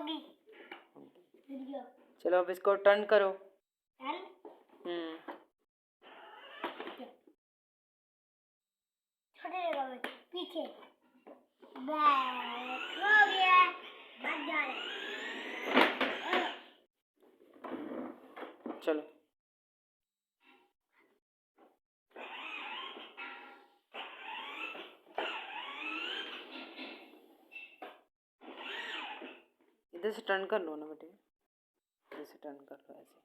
होगी। चलो अब इसको टर्न करो। छोटे जगह में पीछे बैक हो गया। भाग जा रहे। चलो इधर से टर्न कर लो ना बेटे, इधर से टर्न कर लो ऐसे।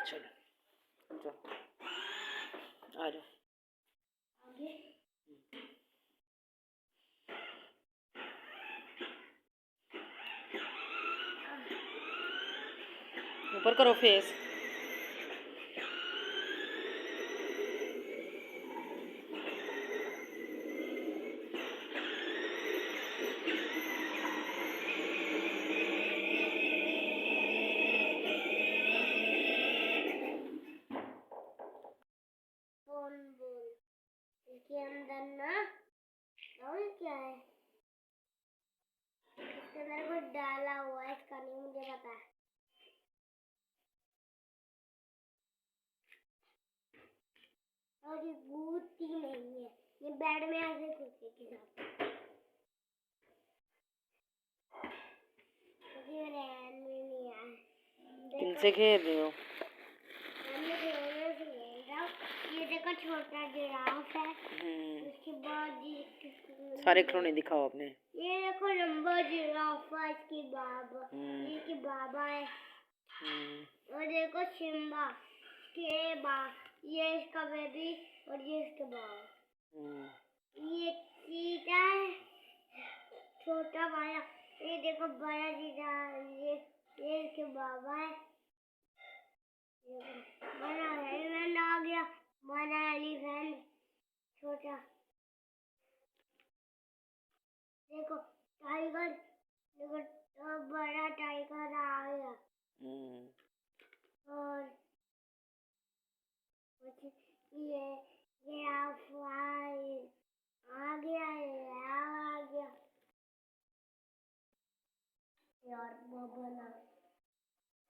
चलो चलो आ जाओ। ऊपर करो फेस। इसके अंदर ना और क्या है, इसके अंदर कुछ डाला हुआ है, इसका नहीं मुझे पता है। और ये घूमती नहीं है, ये बेड में ऐसे घूमती के साथ। किनसे खेल रहे हो? ये देखो छोटा जिराफ है। उसके बाद सारे खिलौने दिखाओ अपने। ये देखो लंबा जिराफ है, इसकी बाबा, इसकी बाबा है। और देखो सिम्बा, ये इसका बेबी और ये इसके बाबा। ये चीता है छोटा वाला। ये देखो बड़ा चीता, ये इसके बाबा है। बड़ा एलिफेंट आ गया, बड़ा एलिफेंट छोटा। देखो टाइगर, देखो तो बड़ा टाइगर आ गया। और ये आ गया, आ गया यार। बबला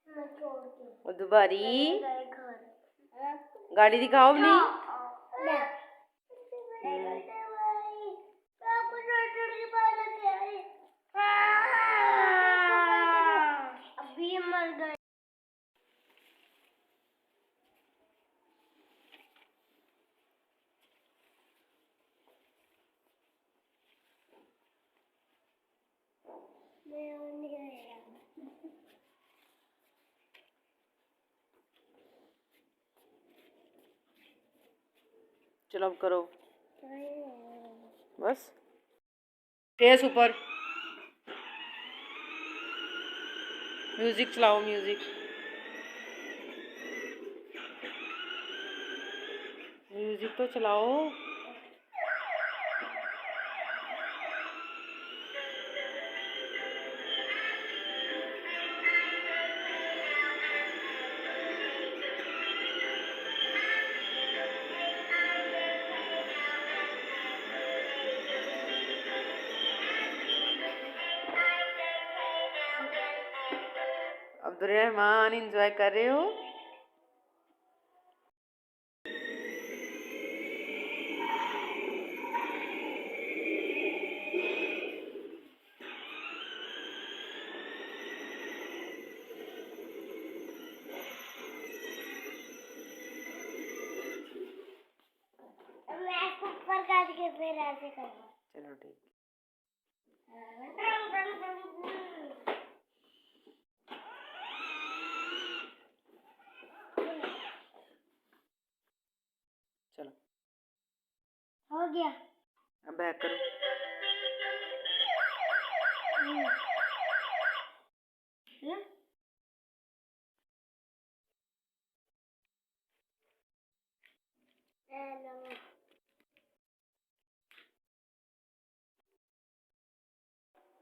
मैं छोड़ के दुबारी गाड़ी दिखाओ अपनी। अभी मर गए। चलो अब करो बस। फेस ऊपर। म्यूजिक चलाओ, म्यूजिक म्यूजिक तो चलाओ। अब्दुर्रहमान एंजॉय कर रहे हो? मैं ऊपर काट के फिर ऐसे करूँगा। चलो ठीक। चलो हो गया। अब बैक करो। हेलो।